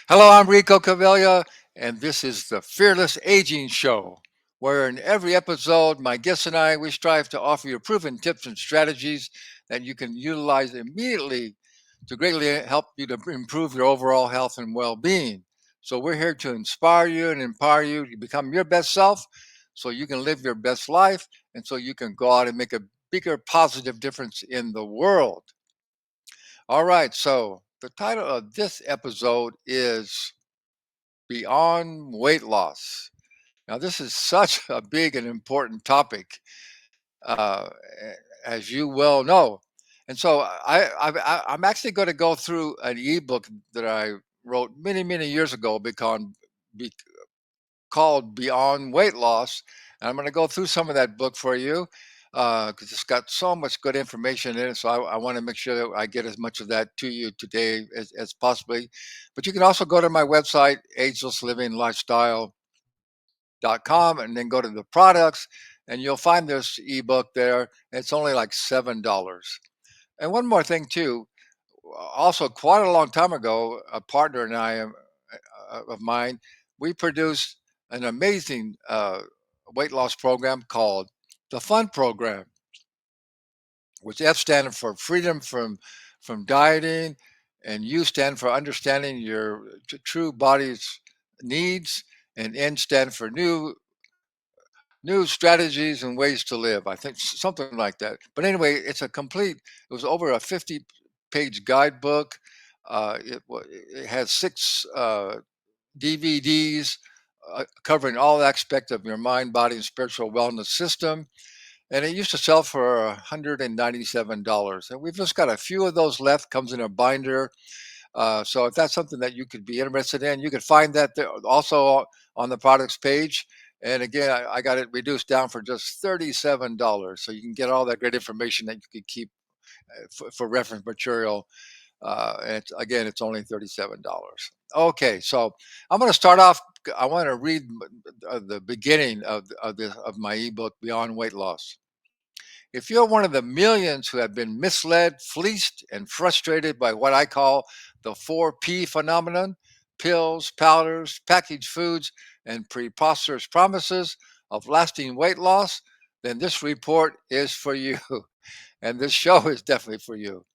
Hello, I'm Rico Cavella, and this is the Fearless Aging Show, where in every episode, my guests and I, we strive to offer you proven tips and strategies that you can utilize immediately to greatly help you to improve your overall health and well-being. So we're here to inspire you and empower you to become your best self so you can live your best life and so you can go out and make a bigger positive difference in the world. All right, so the title of this episode is Beyond Weight Loss. Now, this is such a big and important topic, uh, as you well know. And so I'm actually going to go through an ebook that I wrote many, many years ago be, called Beyond Weight Loss. And I'm going to go through some of that book for you because it's got so much good information in it. So I want to make sure that I get as much of that to you today as possibly. But you can also go to my website, agelessliving.lifestyle.com, and then go to the products, and you'll find this ebook there. It's only like $7. And one more thing, too. Also, quite a long time ago, a partner and I of mine, we produced an amazing weight loss program called the Fun Program, which F standing for freedom from dieting, and U stand for understanding your true body's needs, and N stand for new strategies and ways to live. I think something like that. But anyway, it's a complete. It was over a 50-page guidebook. It has six DVDs covering all aspects of your mind, body, and spiritual wellness system. And it used to sell for $197. And we've just got a few of those left. Comes in a binder. So if that's something that you could be interested in, you can find that there also on the products page. And again, I got it reduced down for just $37. So you can get all that great information that you could keep for reference material. Again, it's only $37. Okay, so I'm going to start off. I want to read the beginning of my ebook, Beyond Weight Loss. If you're one of the millions who have been misled, fleeced, and frustrated by what I call the 4P phenomenon, pills, powders, packaged foods, and preposterous promises of lasting weight loss, then this report is for you. And this show is definitely for you.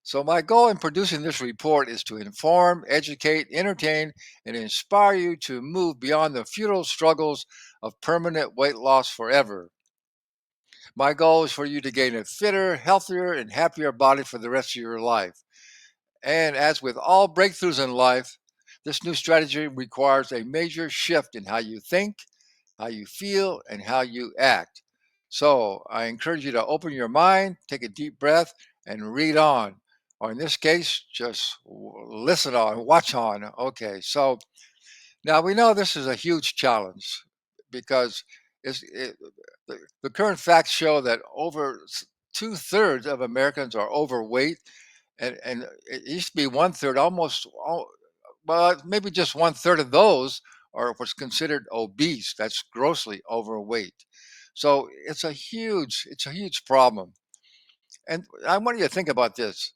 So, my goal in producing this report is to inform, educate, entertain, and inspire you to move beyond the futile struggles of permanent weight loss forever. My goal is for you to gain a fitter, healthier, and happier body for the rest of your life. And as with all breakthroughs in life, this new strategy requires a major shift in how you think, how you feel, and how you act. So I encourage you to open your mind, take a deep breath, and read on. Or in this case, just listen on, watch on. Okay, so now we know this is a huge challenge because the current facts show that over two-thirds of Americans are overweight, and it used to be one-third, well, maybe just one-third of those are what's considered obese. That's grossly overweight. So it's a huge problem. And I want you to think about this.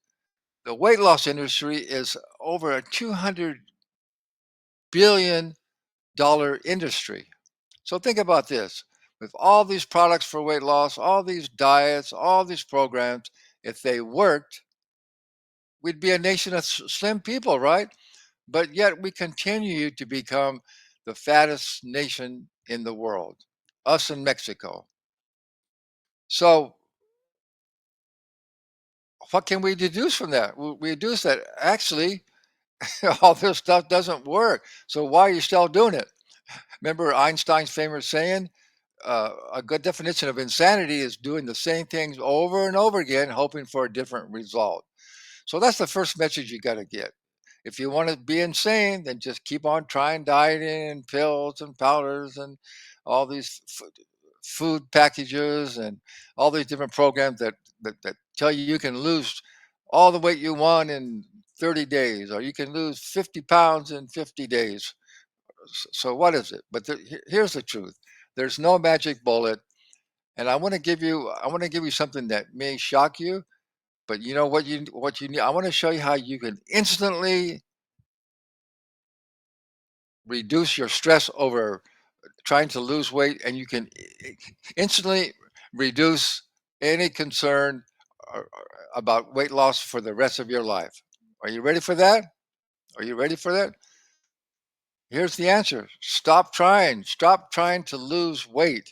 The weight loss industry is over a $200 billion industry. So think about this. With all these products for weight loss, all these diets, all these programs, if they worked, we'd be a nation of slim people, right? But yet we continue to become the fattest nation in the world, us and Mexico. So what can we deduce from that? We deduce that actually all this stuff doesn't work. So why are you still doing it? Remember Einstein's famous saying, a good definition of insanity is doing the same things over and over again, hoping for a different result. So that's the first message you got to get. If you want to be insane, then just keep on trying dieting and pills and powders and all these food packages and all these different programs that tell you can lose all the weight you want in 30 days, or you can lose 50 pounds in 50 days. So what is it? But here's the truth. There's no magic bullet, and I want to give you something that may shock you, but you know what you need. I want to show you how you can instantly reduce your stress over trying to lose weight, and you can instantly reduce any concern about weight loss for the rest of your life. Are you ready for that? Are you ready for that? Here's the answer. Stop trying. Stop trying to lose weight.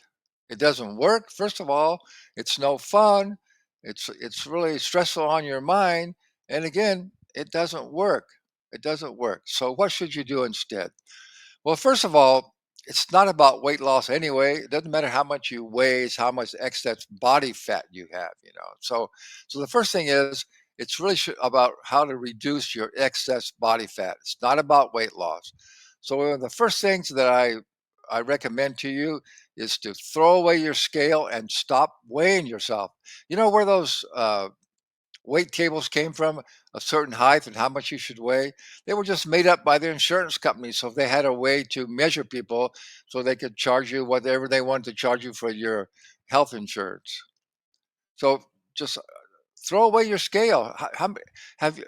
It doesn't work. First of all, it's no fun. It's really stressful on your mind. And again, it doesn't work. It doesn't work. So what should you do instead? Well, first of all, it's not about weight loss anyway. It doesn't matter how much you weigh, it's how much excess body fat you have, you know. So the first thing is it's really about how to reduce your excess body fat. It's not about weight loss. So one of the first things that I recommend to you is to throw away your scale and stop weighing yourself. You know where those weight tables came from, a certain height and how much you should weigh. They were just made up by the insurance company. So if they had a way to measure people so they could charge you whatever they wanted to charge you for your health insurance. So just throw away your scale. Have you,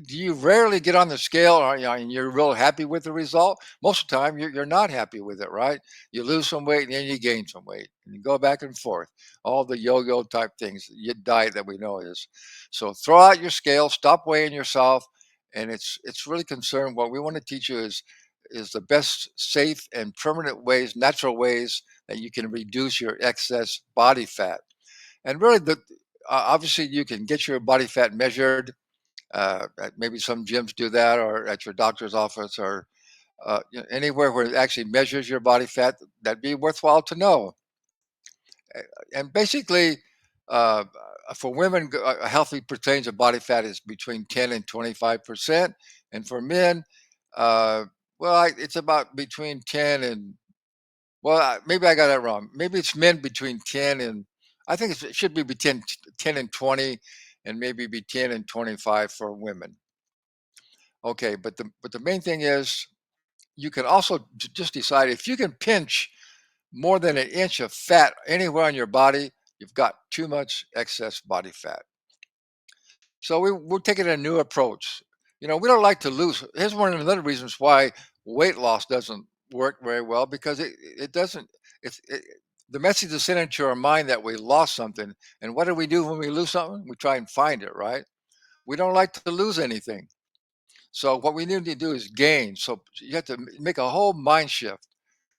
do you rarely get on the scale and you're real happy with the result? Most of the time, you're not happy with it, right? You lose some weight and then you gain some weight and you go back and forth. All the yo-yo type things, your diet that we know is. So throw out your scale, stop weighing yourself, and it's really concerned. What we want to teach you is the best safe and permanent ways, natural ways that you can reduce your excess body fat. And really, obviously, you can get your body fat measured maybe some gyms do that, or at your doctor's office, or anywhere where it actually measures your body fat. That'd be worthwhile to know. And basically, uh, for women, a healthy percentage of body fat is between 10 and 25%. And for men, uh, well, it's about between 10 and, well, maybe I got that wrong. Maybe it's men between 10 and, I think it should be between 10 and 20, and maybe be 10 and 25 for women. Okay, but the main thing is you can also just decide if you can pinch more than an inch of fat anywhere on your body, you've got too much excess body fat. So we're taking a new approach. You know, we don't like to lose. Here's one of the other reasons why weight loss doesn't work very well, because it doesn't. The message is sent into our mind that we lost something, and what do we do when we lose something? We try and find it, right? We don't like to lose anything. So what we need to do is gain. So you have to make a whole mind shift.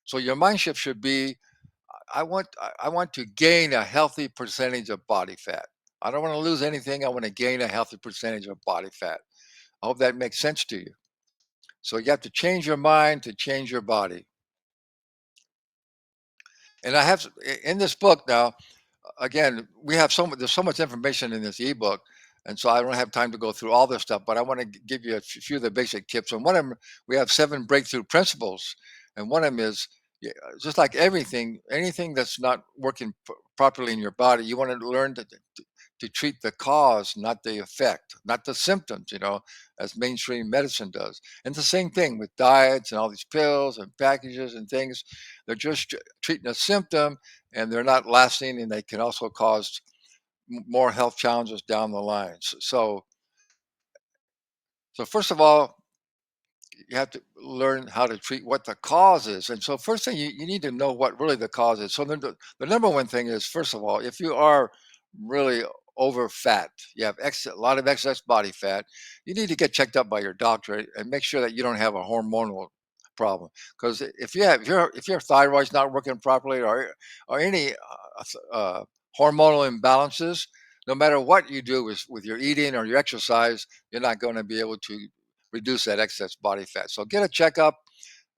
So your mind shift should be, I want to gain a healthy percentage of body fat. I don't want to lose anything. I want to gain a healthy percentage of body fat. I hope that makes sense to you. So you have to change your mind to change your body. And I have in this book now, again, we have there's so much information in this ebook, and so I don't have time to go through all this stuff. But I want to give you a few of the basic tips. And one of them, we have 7 breakthrough principles, and one of them is just like everything, anything that's not working properly in your body, you want to learn to treat the cause, not the effect, not the symptoms, you know, as mainstream medicine does. And the same thing with diets and all these pills and packages and things. They're just treating a symptom, and they're not lasting, and they can also cause more health challenges down the line. So first of all, you have to learn how to treat what the cause is. And so first thing you need to know what really the cause is. So the number one thing is, first of all, if you are really over fat, you have a lot of excess body fat, you need to get checked up by your doctor and make sure that you don't have a hormonal problem. Because if your thyroid's not working properly, or any hormonal imbalances, no matter what you do with your eating or your exercise, you're not going to be able to reduce that excess body fat. So get a checkup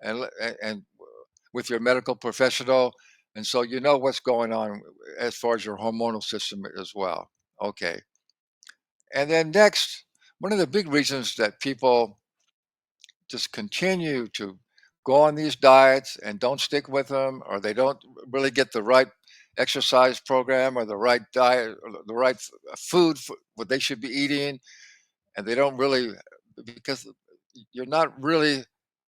and with your medical professional, and so you know what's going on as far as your hormonal system as well. Okay, and then next, one of the big reasons that people just continue to go on these diets and don't stick with them, or they don't really get the right exercise program or the right diet or the right food for what they should be eating, and they don't really, because you're not really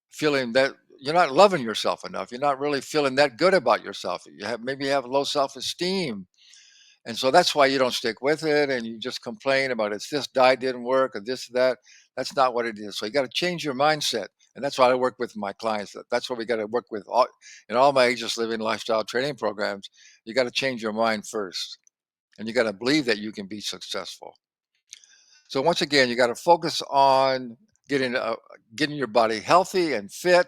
feeling that, you're not loving yourself enough. You're not really feeling that good about yourself. You have low self-esteem. And so that's why you don't stick with it, and you just complain about it's this diet didn't work or this, that. That's not what it is. So you got to change your mindset. And that's why I work with my clients. That's what we got to work with all, in all my Ageless Living lifestyle training programs. You got to change your mind first, and you got to believe that you can be successful. So once again, you got to focus on getting getting your body healthy and fit,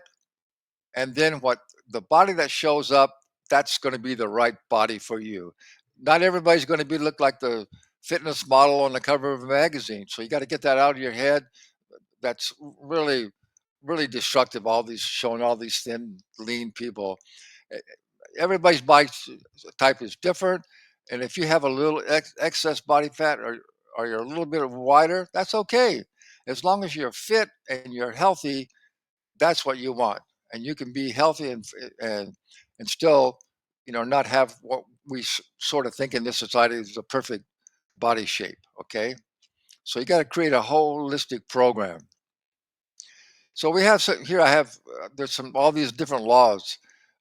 and then what the body that shows up, that's going to be the right body for you. Not everybody's going to be look like the fitness model on the cover of a magazine. So you got to get that out of your head. That's really destructive. All these showing all these thin, lean people. E- Everybody's body type is different, and if you have a little excess body fat or you're a little bit wider, that's okay. As long as you're fit and you're healthy, that's what you want, and you can be healthy and still, not have what we sort of think in this society is a perfect body shape. Okay, so you got to create a holistic program. So we have here. I have there's some all these different laws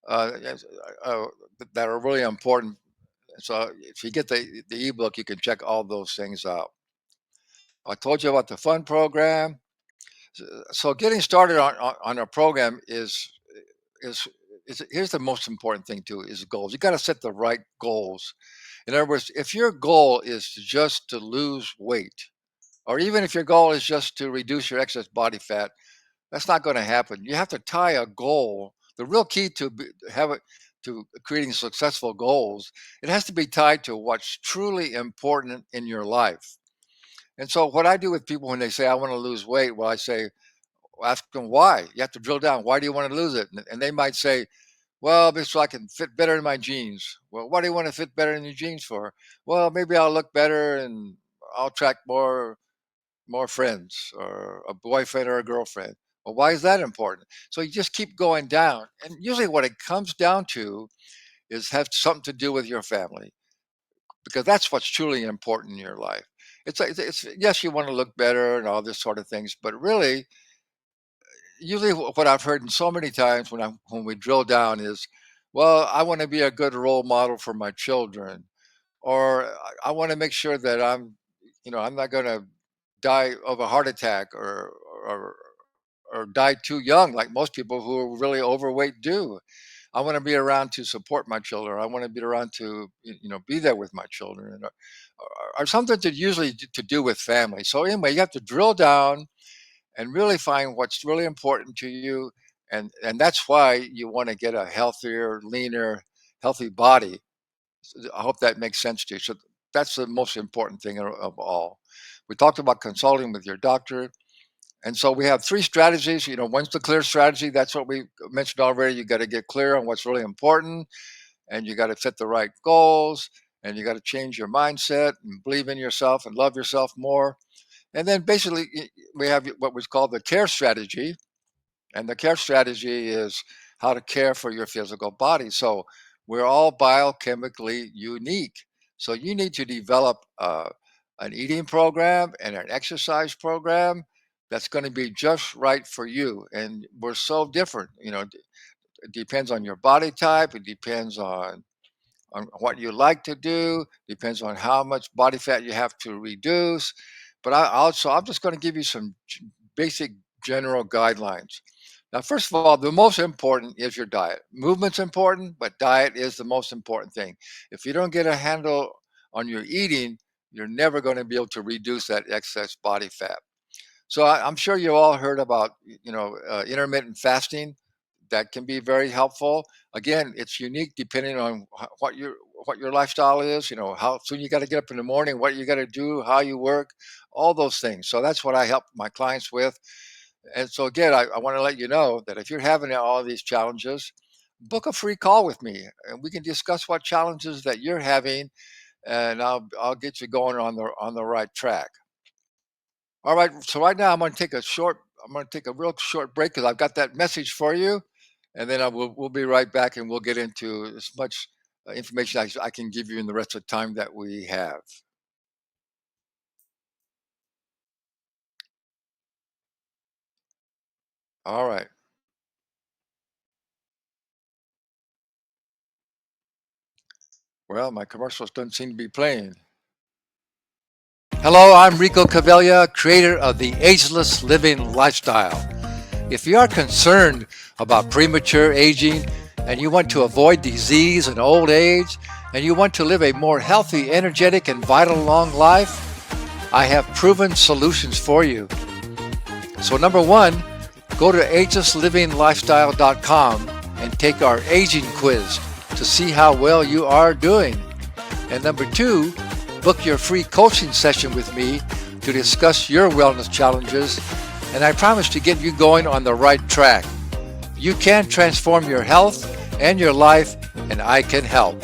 yes, uh, that are really important. So if you get the ebook, you can check all those things out. I told you about the fun program. So getting started on a program is here's the most important thing too is goals. You got to set the right goals. In other words, if your goal is just to lose weight, or even if your goal is just to reduce your excess body fat, that's not going to happen. You have to tie a goal. The real key to have it to creating successful goals, it has to be tied to what's truly important in your life. And so, what I do with people when they say I want to lose weight, well, I say, ask them why. You have to drill down. Why do you want to lose it? And they might say, well, because so I can fit better in my jeans. Well, what do you want to fit better in your jeans for? Well, maybe I'll look better and I'll attract more friends or a boyfriend or a girlfriend. Well, why is that important? So you just keep going down. And usually what it comes down to is have something to do with your family because that's what's truly important in your life. It's yes, you want to look better and all this sort of things, but really, usually what I've heard in so many times when we drill down is, well, I want to be a good role model for my children, or I want to make sure that I'm not going to die of a heart attack or or die too young, like most people who are really overweight do. I want to be around to support my children. I want to be around to be there with my children, or something to usually to do with family. So anyway, you have to drill down and really find what's really important to you, and that's why you want to get a healthier, leaner, healthy body. I hope that makes sense to you. So that's the most important thing of all. We talked about consulting with your doctor. And so we have three strategies. One's the clear strategy. That's what we mentioned already. You got to get clear on what's really important, and you got to set the right goals, and you got to change your mindset and believe in yourself and love yourself more. And then basically, we have what was called the care strategy. And the care strategy is how to care for your physical body. So we're all biochemically unique. So you need to develop an eating program and an exercise program that's going to be just right for you. And we're so different. It depends on your body type. It depends on what you like to do, depends on how much body fat you have to reduce. But I'm just going to give you some basic general guidelines. Now, first of all, the most important is your diet. Movement's important, but diet is the most important thing. If you don't get a handle on your eating, you're never going to be able to reduce that excess body fat. So I'm sure you all heard about intermittent fasting. That can be very helpful. Again, it's unique depending on what your lifestyle is. How soon you got to get up in the morning, what you got to do, how you work, all those things. So that's what I help my clients with. And so again, I want to let you know that if you're having all of these challenges, book a free call with me, and we can discuss what challenges that you're having, and I'll get you going on the right track. All right. So right now I'm going to take a real short break because I've got that message for you, and then we'll be right back and we'll get into as much information as I can give you in the rest of the time that we have. All right. Well, my commercials don't seem to be playing. Hello, I'm Rico Cavella, creator of the Ageless Living Lifestyle. If you are concerned about premature aging and you want to avoid disease and old age, and you want to live a more healthy, energetic, and vital long life, I have proven solutions for you. So, number one, go to agelessliving.lifestyle.com and take our aging quiz to see how well you are doing. And number two, book your free coaching session with me to discuss your wellness challenges, and I promise to get you going on the right track. You can transform your health and your life, and I can help.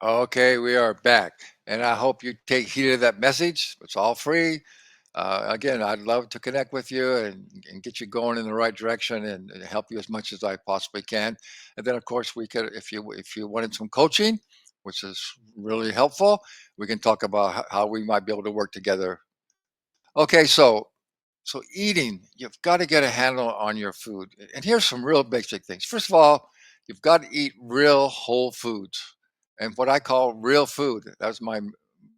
Okay, we are back, and I hope you take heed of that message. It's all free. Again, I'd love to connect with you and get you going in the right direction and help you as much as I possibly can. And then, of course, we could, if you wanted some coaching, which is really helpful, we can talk about how we might be able to work together. Okay, so eating, you've got to get a handle on your food. And here's some real basic things. First of all, you've got to eat real whole foods. And what I call real food. That was my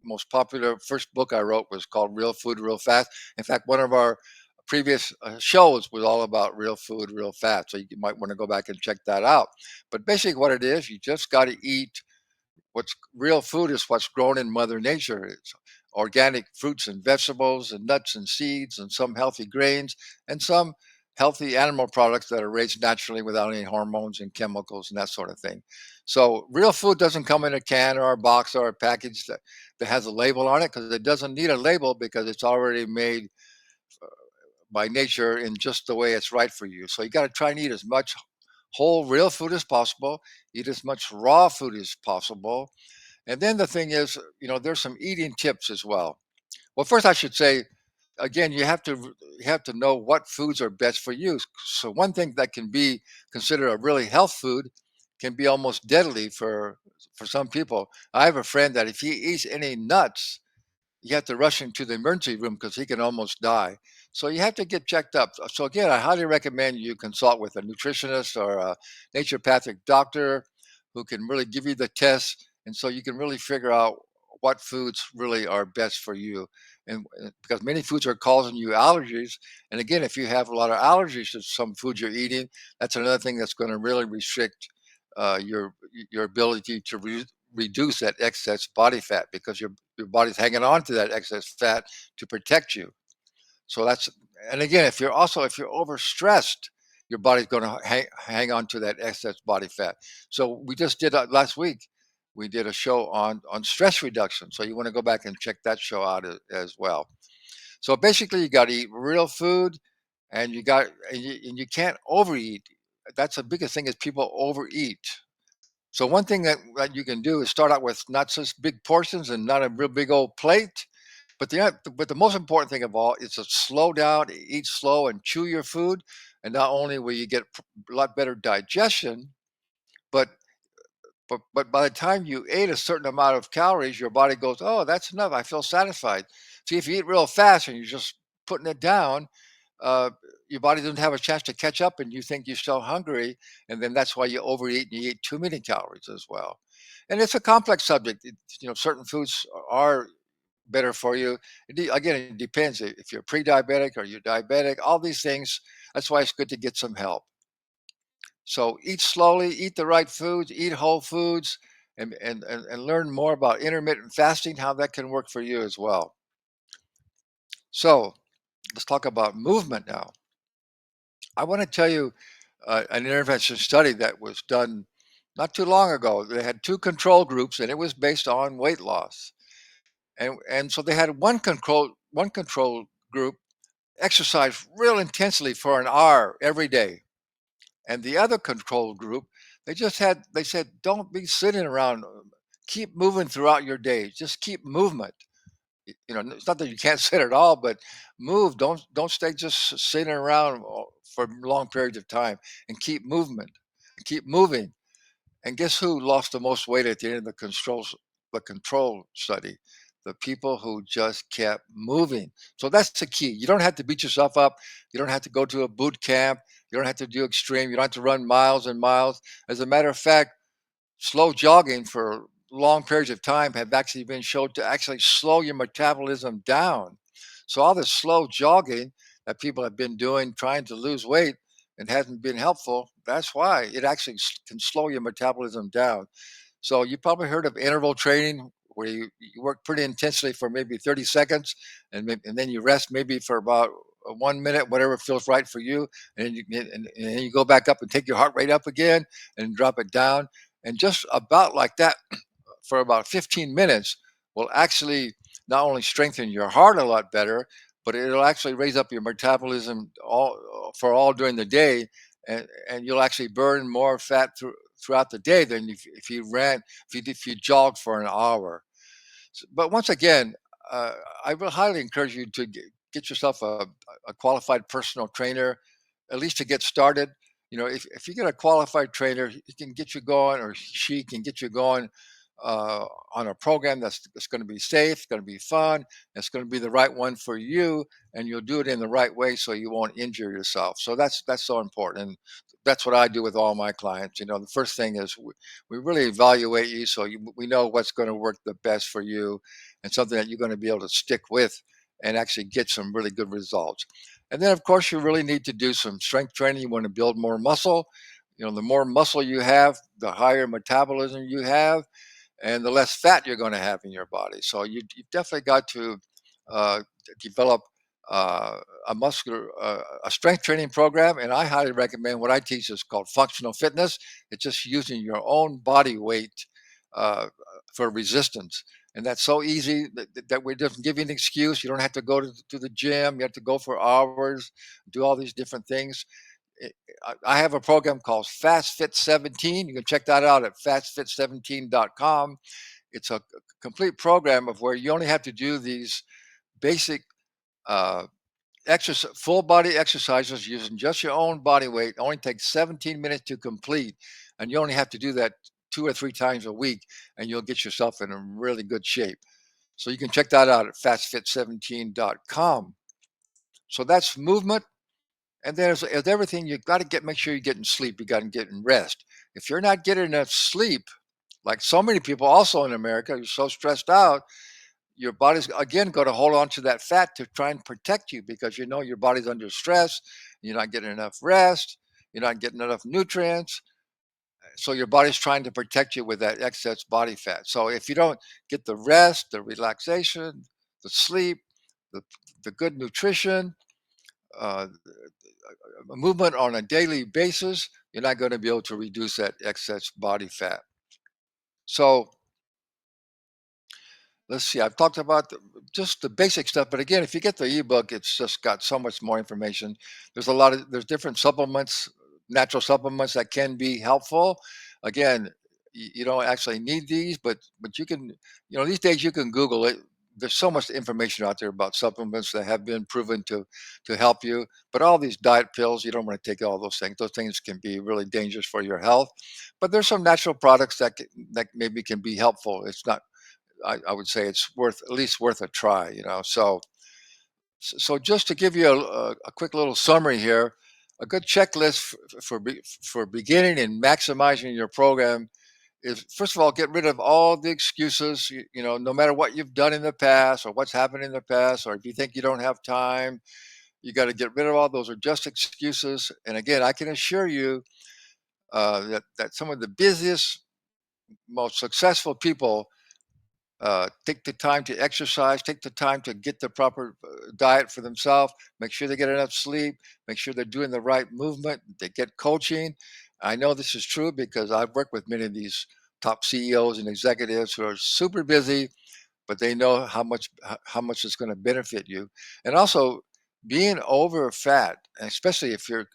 most popular first book I wrote was called Real Food, Real Fast. In fact, one of our previous shows was all about real food, real fast. So you might want to go back and check that out. But basically what it is, you just got to eat what's real food is what's grown in Mother Nature. It's organic fruits and vegetables and nuts and seeds and some healthy grains and some healthy animal products that are raised naturally without any hormones and chemicals and that sort of thing. So real food doesn't come in a can or a box or a package that has a label on it because it doesn't need a label because it's already made by nature in just the way it's right for you. So you got to try and eat as much whole real food as possible, eat as much raw food as possible, and then the thing is, there's some eating tips as well. Well, first I should say, again, you have to know what foods are best for you. So one thing that can be considered a really health food can be almost deadly for some people. I have a friend that if he eats any nuts, you have to rush him to the emergency room because he can almost die. So you have to get checked up. So again, I highly recommend you consult with a nutritionist or a naturopathic doctor who can really give you the tests, and so you can really figure out what foods really are best for you. And because many foods are causing you allergies, and again, if you have a lot of allergies to some foods you're eating, that's another thing that's going to really restrict your ability to reduce that excess body fat because your body's hanging on to that excess fat to protect you. So that's and again, if you're overstressed, your body's going to hang on to that excess body fat. So we just did last week. We did a show on stress reduction. So you want to go back and check that show out as well. So basically, you got to eat real food, and you can't overeat. That's the biggest thing is people overeat. So one thing that you can do is start out with not just big portions and not a real big old plate. But the most important thing of all is to slow down, eat slow, and chew your food. And not only will you get a lot better digestion, but but by the time you ate a certain amount of calories, your body goes, "Oh, that's enough. I feel satisfied." See, if you eat real fast and you're just putting it down, uh, your body doesn't have a chance to catch up, and you think you're still hungry, and then that's why you overeat and you eat too many calories as well. And it's a complex subject. Certain foods are better for you. Again, it depends if you're pre-diabetic or you're diabetic. All these things. That's why it's good to get some help. So eat slowly, eat the right foods, eat whole foods, and learn more about intermittent fasting, how that can work for you as well. So let's talk about movement now. I want to tell you an intervention study that was done not too long ago. They had two control groups, and it was based on weight loss. And so they had one control group exercise real intensely for an hour every day, and the other control group they said don't be sitting around, keep moving throughout your day, just keep movement. It's not that you can't sit at all, but move. Don't stay just sitting around for long periods of time, and keep moving. And guess who lost the most weight at the end of the control study? The people who just kept moving. So that's the key. You don't have to beat yourself up. You don't have to go to a boot camp. You don't have to do extreme. You don't have to run miles and miles. As a matter of fact, slow jogging for long periods of time have actually been shown to actually slow your metabolism down. So all this slow jogging that people have been doing trying to lose weight and hasn't been helpful, that's why it actually can slow your metabolism down. So you probably heard of interval training where you work pretty intensely for maybe 30 seconds and then you rest maybe for about 1 minute, whatever feels right for you. And and then you go back up and take your heart rate up again and drop it down. And just about like that for about 15 minutes will actually not only strengthen your heart a lot better, but it'll actually raise up your metabolism all during the day, and you'll actually burn more fat throughout the day than if you ran if you jogged for an hour. But once again, uh, I will highly encourage you to get yourself a qualified personal trainer, at least to get started. You know, if you get a qualified trainer, he can get you going, or she can get you going uh, on a program that's going to be safe, going to be fun, it's going to be the right one for you, and you'll do it in the right way so you won't injure yourself. So that's so important. And that's what I do with all my clients. You know, the first thing is we really evaluate you so we know what's going to work the best for you and something that you're going to be able to stick with and actually get some really good results. And then, of course, you really need to do some strength training. You want to build more muscle. You know, the more muscle you have, the higher metabolism you have, and the less fat you're going to have in your body. So you definitely got to uh, develop uh, a strength training program, and I highly recommend what I teach is called functional fitness. It's just using your own body weight uh, for resistance. And that's so easy that we doesn't give you an excuse. You don't have to go to the gym. You have to go for hours, do all these different things. I have a program called Fast Fit 17. You can check that out at fastfit17.com. It's a complete program of where you only have to do these basic uh, full body exercises using just your own body weight. It only takes 17 minutes to complete, and you only have to do that 2 or 3 times a week, and you'll get yourself in a really good shape. So you can check that out at fastfit17.com. So that's movement. And there's everything you got to make sure you're getting sleep. You got to get rest. If you're not getting enough sleep, like so many people also in America, you're so stressed out, your body's again going to hold on to that fat to try and protect you because you know your body's under stress. You're not getting enough rest. You're not getting enough nutrients. So your body's trying to protect you with that excess body fat. So if you don't get the rest, the relaxation, the sleep, the, the good nutrition, uh, movement on a daily basis, you're not going to be able to reduce that excess body fat. So let's see, I've talked about just the basic stuff, but again, if you get the ebook, it's just got so much more information. There's different supplements, natural supplements that can be helpful. Again, you don't actually need these, but you can, you know, these days you can Google it. There's so much information out there about supplements that have been proven to help you. But all these diet pills, you don't want to take all those things. Those things can be really dangerous for your health. But there's some natural products that maybe can be helpful. It's not I would say it's worth at least worth a try, you know. So just to give you a quick little summary here, a good checklist for beginning and maximizing your program is first of all get rid of all the excuses. You know, no matter what you've done in the past or what's happened in the past, or if you think you don't have time, you got to get rid of all those are just excuses. And again, I can assure you that some of the busiest, most successful people take the time to exercise, take the time to get the proper diet for themselves, make sure they get enough sleep, make sure they're doing the right movement, they get coaching. I know this is true because I've worked with many of these top CEOs and executives who are super busy, but they know how much it's going to benefit you. And also being over fat, especially if you're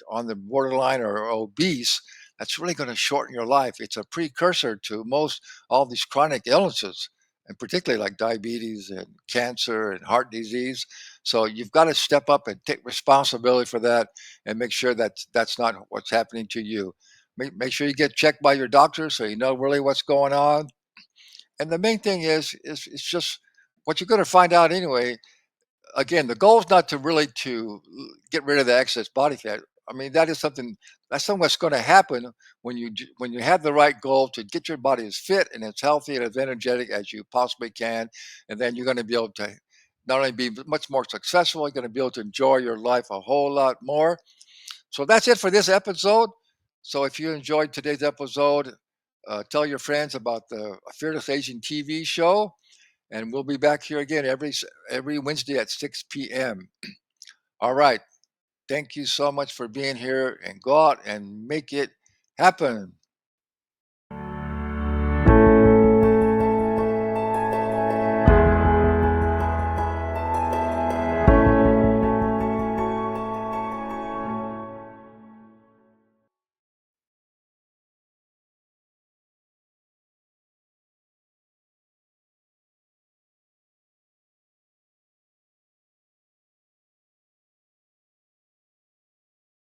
on the borderline or obese, that's really going to shorten your life. It's a precursor to most all these chronic illnesses, and particularly like diabetes and cancer and heart disease. So you've got to step up and take responsibility for that and make sure that that's not what's happening to you. Make sure you get checked by your doctor so you know really what's going on. And the main thing is it's just what you're going to find out anyway. Again, the goal is not to really to get rid of the excess body fat. I mean, that's something that's going to happen when you have the right goal to get your body as fit and as healthy and as energetic as you possibly can, and then you're going to be able to not only be much more successful, you're going to be able to enjoy your life a whole lot more. So that's it for this episode. So if you enjoyed today's episode, tell your friends about the Fearless Aging TV show, and we'll be back here again every Wednesday at 6 p.m. All right. Thank you so much for being here, and go out and make it happen.